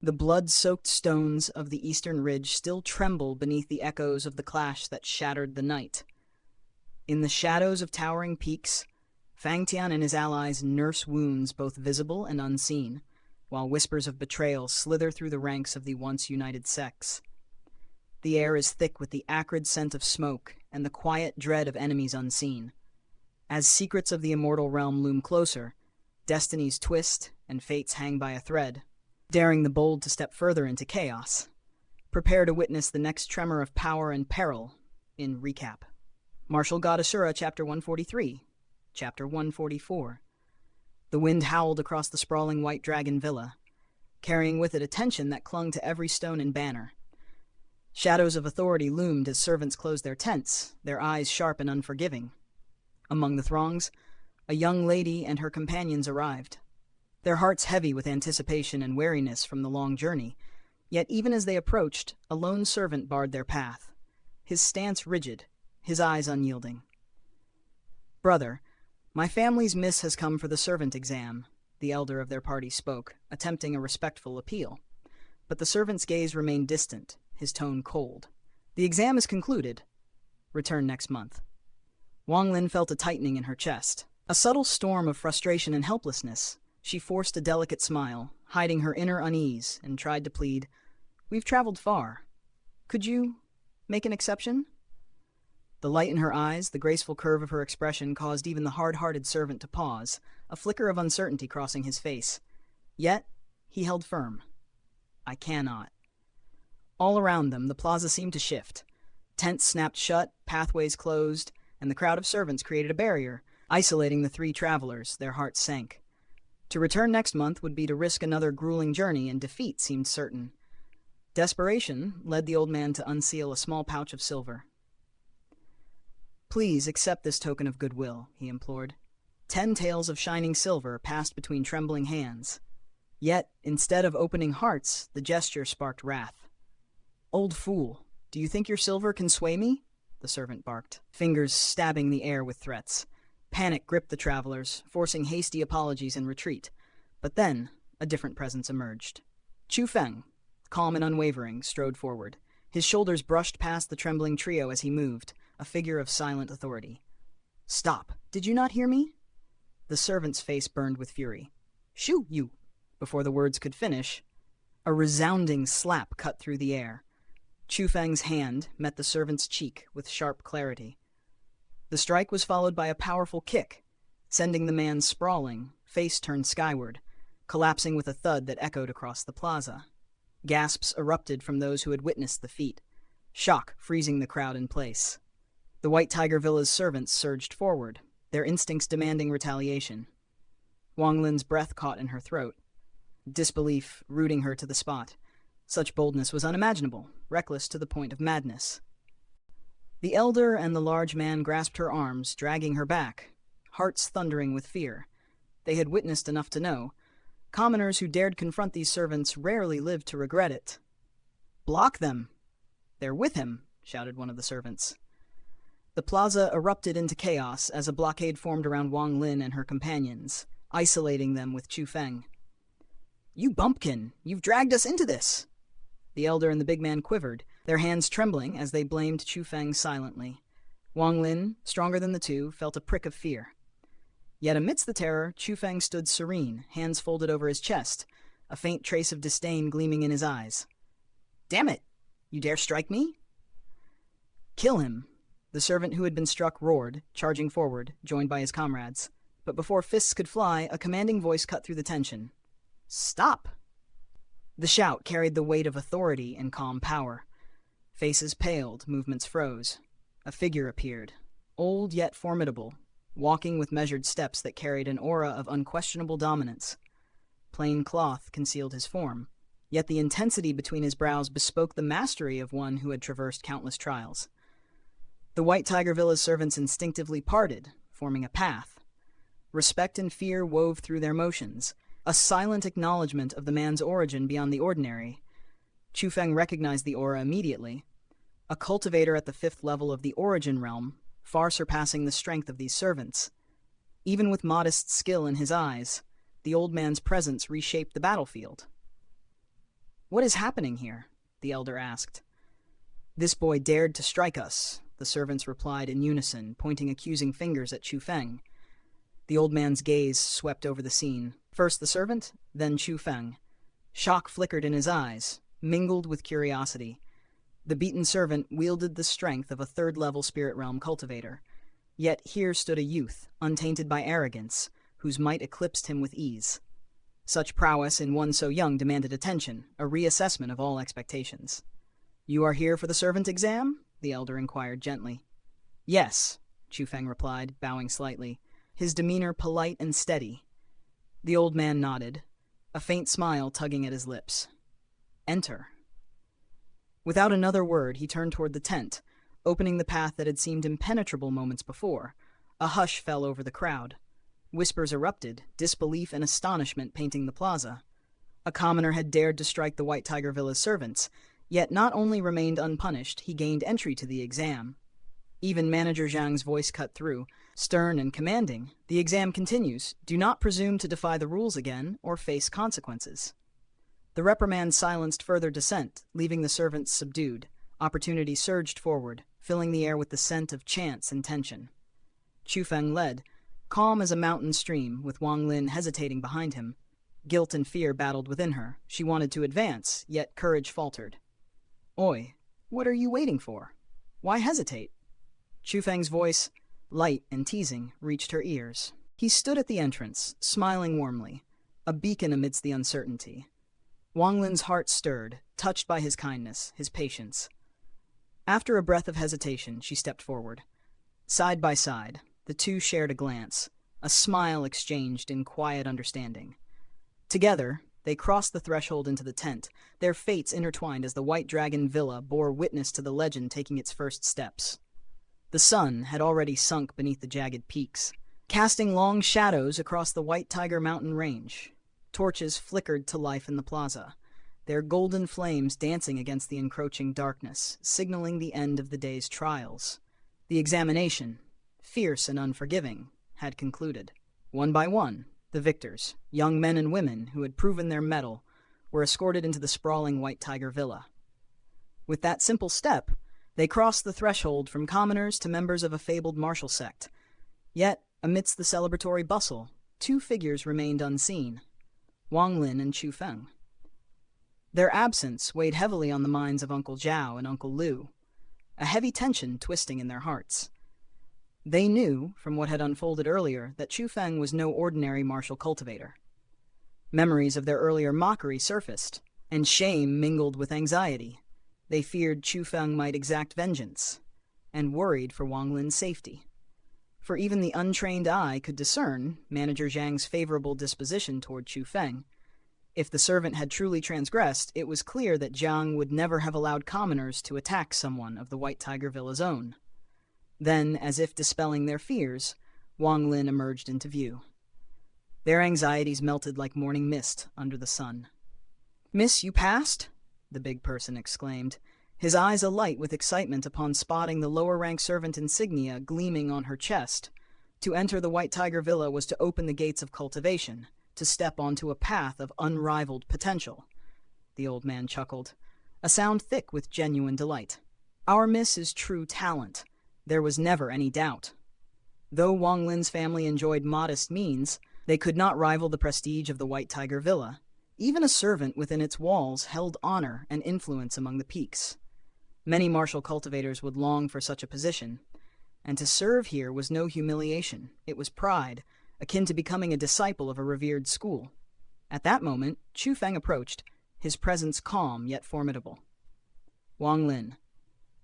The blood-soaked stones of the eastern ridge still tremble beneath the echoes of the clash that shattered the night. In the shadows of towering peaks, Fang Tian and his allies nurse wounds both visible and unseen, while whispers of betrayal slither through the ranks of the once united sects. The air is thick with the acrid scent of smoke and the quiet dread of enemies unseen. As secrets of the Immortal Realm loom closer, destinies twist and fates hang by a thread, daring the bold to step further into chaos. Prepare to witness the next tremor of power and peril in recap. Martial God Asura, Chapter 143, Chapter 144. The wind howled across the sprawling White Dragon Villa, carrying with it a tension that clung to every stone and banner. Shadows of authority loomed as servants closed their tents, their eyes sharp and unforgiving. Among the throngs, a young lady and her companions arrived, their hearts heavy with anticipation and weariness from the long journey. Yet even as they approached, a lone servant barred their path, his stance rigid, his eyes unyielding. "Brother, my family's miss has come for the servant exam," the elder of their party spoke, attempting a respectful appeal. But the servant's gaze remained distant, his tone cold. "The exam is concluded. Return next month." Wang Lin felt a tightening in her chest. A subtle storm of frustration and helplessness. She forced a delicate smile, hiding her inner unease, and tried to plead, "We've traveled far. Could you make an exception?" The light in her eyes, the graceful curve of her expression caused even the hard-hearted servant to pause, a flicker of uncertainty crossing his face. Yet, he held firm. "I cannot." All around them, the plaza seemed to shift. Tents snapped shut, pathways closed, and the crowd of servants created a barrier, isolating the three travelers. Their hearts sank. To return next month would be to risk another grueling journey, and defeat seemed certain. Desperation led the old man to unseal a small pouch of silver. "Please accept this token of goodwill," he implored. 10 taels of shining silver passed between trembling hands. Yet, instead of opening hearts, the gesture sparked wrath. "Old fool, do you think your silver can sway me?" the servant barked, fingers stabbing the air with threats. Panic gripped the travelers, forcing hasty apologies and retreat. But then, a different presence emerged. Chu Feng, calm and unwavering, strode forward. His shoulders brushed past the trembling trio as he moved, a figure of silent authority. "Stop! Did you not hear me?" The servant's face burned with fury. "Shoo, you!" Before the words could finish, a resounding slap cut through the air. Chu Feng's hand met the servant's cheek with sharp clarity. The strike was followed by a powerful kick, sending the man sprawling, face turned skyward, collapsing with a thud that echoed across the plaza. Gasps erupted from those who had witnessed the feat, shock freezing the crowd in place. The White Tiger Villa's servants surged forward, their instincts demanding retaliation. Wang Lin's breath caught in her throat, disbelief rooting her to the spot. Such boldness was unimaginable, reckless to the point of madness. The elder and the large man grasped her arms, dragging her back, hearts thundering with fear. They had witnessed enough to know. Commoners who dared confront these servants rarely lived to regret it. "Block them! They're with him!" shouted one of the servants. The plaza erupted into chaos as a blockade formed around Wang Lin and her companions, isolating them with Chu Feng. "You bumpkin! You've dragged us into this!" The elder and the big man quivered, their hands trembling as they blamed Chu Feng silently. Wang Lin, stronger than the two, felt a prick of fear. Yet amidst the terror, Chu Feng stood serene, hands folded over his chest, a faint trace of disdain gleaming in his eyes. "Damn it! You dare strike me?" "Kill him!" The servant who had been struck roared, charging forward, joined by his comrades. But before fists could fly, a commanding voice cut through the tension. "Stop!" The shout carried the weight of authority and calm power. Faces paled, movements froze. A figure appeared, old yet formidable, walking with measured steps that carried an aura of unquestionable dominance. Plain cloth concealed his form, yet the intensity between his brows bespoke the mastery of one who had traversed countless trials. The White Tiger Villa's servants instinctively parted, forming a path. Respect and fear wove through their motions, a silent acknowledgement of the man's origin beyond the ordinary. Chu Feng recognized the aura immediately. A cultivator at the 5th level of the origin realm, far surpassing the strength of these servants. Even with modest skill in his eyes, the old man's presence reshaped the battlefield. "What is happening here?" the elder asked. "This boy dared to strike us," the servants replied in unison, pointing accusing fingers at Chu Feng. The old man's gaze swept over the scene, first the servant, then Chu Feng. Shock flickered in his eyes, mingled with curiosity. The beaten servant wielded the strength of a third-level spirit realm cultivator. Yet here stood a youth, untainted by arrogance, whose might eclipsed him with ease. Such prowess in one so young demanded attention, a reassessment of all expectations. "You are here for the servant exam?" the elder inquired gently. "Yes," Chu Feng replied, bowing slightly, his demeanor polite and steady. The old man nodded, a faint smile tugging at his lips. "Enter." Without another word, he turned toward the tent, opening the path that had seemed impenetrable moments before. A hush fell over the crowd. Whispers erupted, disbelief and astonishment painting the plaza. A commoner had dared to strike the White Tiger Villa's servants, yet not only remained unpunished, he gained entry to the exam. Even Manager Zhang's voice cut through, stern and commanding. "The exam continues. Do not presume to defy the rules again or face consequences." The reprimand silenced further dissent, leaving the servants subdued. Opportunity surged forward, filling the air with the scent of chance and tension. Chu Feng led, calm as a mountain stream, with Wang Lin hesitating behind him. Guilt and fear battled within her. She wanted to advance, yet courage faltered. "Oi, what are you waiting for? Why hesitate?" Chu Feng's voice, light and teasing, reached her ears. He stood at the entrance, smiling warmly, a beacon amidst the uncertainty. Wang Lin's heart stirred, touched by his kindness, his patience. After a breath of hesitation, she stepped forward. Side by side, the two shared a glance, a smile exchanged in quiet understanding. Together, they crossed the threshold into the tent, their fates intertwined as the White Dragon Villa bore witness to the legend taking its first steps. The sun had already sunk beneath the jagged peaks, casting long shadows across the White Tiger Mountain range. Torches flickered to life in the plaza, their golden flames dancing against the encroaching darkness, signaling the end of the day's trials. The examination, fierce and unforgiving, had concluded. One by one, the victors, young men and women who had proven their mettle, were escorted into the sprawling White Tiger Villa. With that simple step, they crossed the threshold from commoners to members of a fabled martial sect. Yet, amidst the celebratory bustle, two figures remained unseen: Wang Lin and Chu Feng. Their absence weighed heavily on the minds of Uncle Zhao and Uncle Lu, a heavy tension twisting in their hearts. They knew, from what had unfolded earlier, that Chu Feng was no ordinary martial cultivator. Memories of their earlier mockery surfaced, and shame mingled with anxiety. They feared Chu Feng might exact vengeance, and worried for Wang Lin's safety. For even the untrained eye could discern Manager Zhang's favorable disposition toward Chu Feng. If the servant had truly transgressed, it was clear that Zhang would never have allowed commoners to attack someone of the White Tiger Villa's own. Then, as if dispelling their fears, Wang Lin emerged into view. Their anxieties melted like morning mist under the sun. "Miss, you passed?" the big person exclaimed, his eyes alight with excitement upon spotting the lower-rank servant insignia gleaming on her chest. To enter the White Tiger Villa was to open the gates of cultivation, to step onto a path of unrivaled potential. The old man chuckled, a sound thick with genuine delight. "Our miss is true talent. There was never any doubt." Though Wang Lin's family enjoyed modest means, they could not rival the prestige of the White Tiger Villa. Even a servant within its walls held honor and influence among the peaks. Many martial cultivators would long for such a position, and to serve here was no humiliation. It was pride, akin to becoming a disciple of a revered school. At that moment, Chu Feng approached, his presence calm yet formidable. "Wang Lin,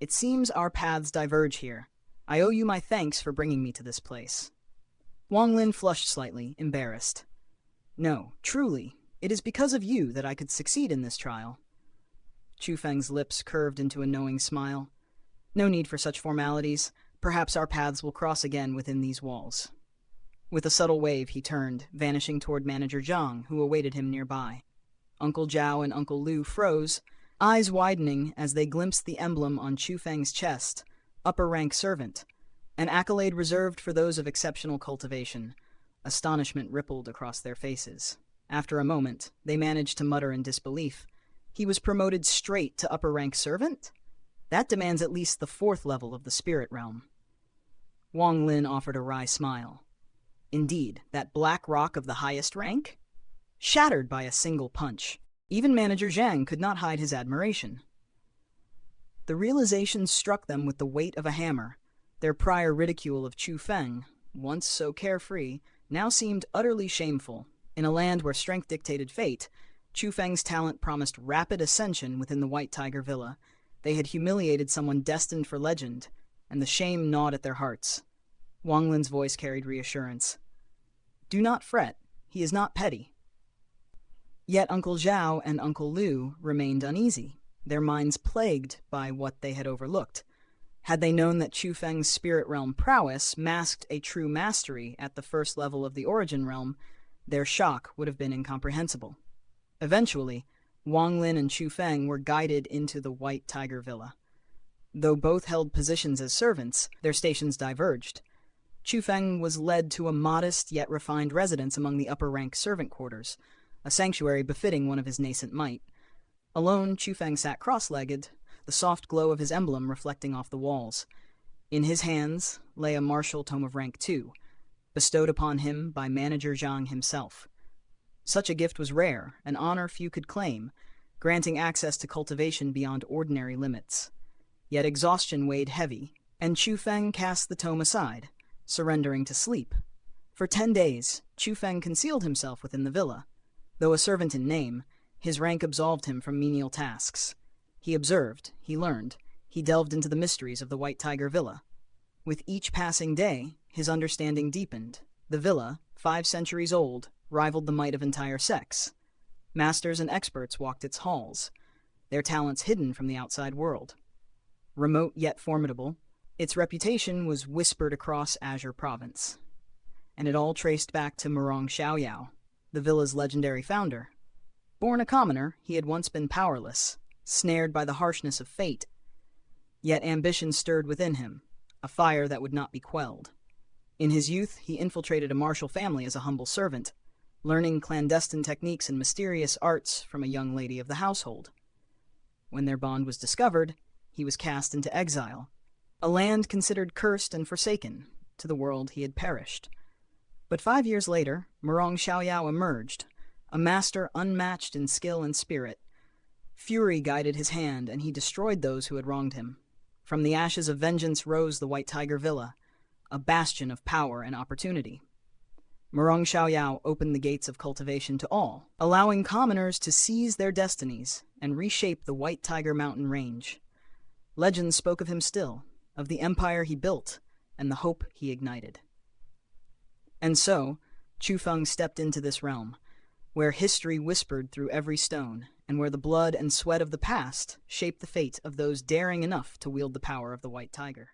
it seems our paths diverge here. I owe you my thanks for bringing me to this place." Wang Lin flushed slightly, embarrassed. "No, truly, it is because of you that I could succeed in this trial." Chu Feng's lips curved into a knowing smile. "No need for such formalities. Perhaps our paths will cross again within these walls." With a subtle wave, he turned, vanishing toward Manager Zhang, who awaited him nearby. Uncle Zhao and Uncle Lu froze, eyes widening as they glimpsed the emblem on Chu Feng's chest, upper-rank servant, an accolade reserved for those of exceptional cultivation. Astonishment rippled across their faces. After a moment, they managed to mutter in disbelief, He was promoted straight to upper-rank servant? That demands at least the 4th level of the spirit realm. Wang Lin offered a wry smile. Indeed, that black rock of the highest rank? Shattered by a single punch. Even Manager Zhang could not hide his admiration. The realization struck them with the weight of a hammer. Their prior ridicule of Chu Feng, once so carefree, now seemed utterly shameful. In a land where strength dictated fate, Chu Feng's talent promised rapid ascension within the White Tiger Villa. They had humiliated someone destined for legend, and the shame gnawed at their hearts. Wang Lin's voice carried reassurance. Do not fret, he is not petty. Yet Uncle Zhao and Uncle Liu remained uneasy, their minds plagued by what they had overlooked. Had they known that Chu Feng's spirit realm prowess masked a true mastery at the 1st level of the origin realm, their shock would have been incomprehensible. Eventually, Wang Lin and Chu Feng were guided into the White Tiger Villa. Though both held positions as servants, their stations diverged. Chu Feng was led to a modest yet refined residence among the upper-rank servant quarters, a sanctuary befitting one of his nascent might. Alone, Chu Feng sat cross-legged, the soft glow of his emblem reflecting off the walls. In his hands lay a martial tome of rank 2, bestowed upon him by Manager Zhang himself. Such a gift was rare, an honor few could claim, granting access to cultivation beyond ordinary limits. Yet exhaustion weighed heavy, and Chu Feng cast the tome aside, surrendering to sleep. For 10 days, Chu Feng concealed himself within the villa. Though a servant in name, his rank absolved him from menial tasks. He observed, he learned, he delved into the mysteries of the White Tiger Villa. With each passing day, his understanding deepened. The villa, 5 centuries old, rivaled the might of entire sects. Masters and experts walked its halls, their talents hidden from the outside world. Remote yet formidable, its reputation was whispered across Azure Province. And it all traced back to Murong Xiaoyao, the villa's legendary founder. Born a commoner, he had once been powerless, snared by the harshness of fate. Yet ambition stirred within him, a fire that would not be quelled. In his youth, he infiltrated a martial family as a humble servant, learning clandestine techniques and mysterious arts from a young lady of the household. When their bond was discovered, he was cast into exile, a land considered cursed and forsaken. To the world he had perished. But 5 years later, Murong Xiaoyao emerged, a master unmatched in skill and spirit. Fury guided his hand, and he destroyed those who had wronged him. From the ashes of vengeance rose the White Tiger Villa, a bastion of power and opportunity. Murong Xiaoyao opened the gates of cultivation to all, allowing commoners to seize their destinies and reshape the White Tiger Mountain Range. Legends spoke of him still, of the empire he built and the hope he ignited. And so, Chu Feng stepped into this realm, where history whispered through every stone, and where the blood and sweat of the past shaped the fate of those daring enough to wield the power of the White Tiger.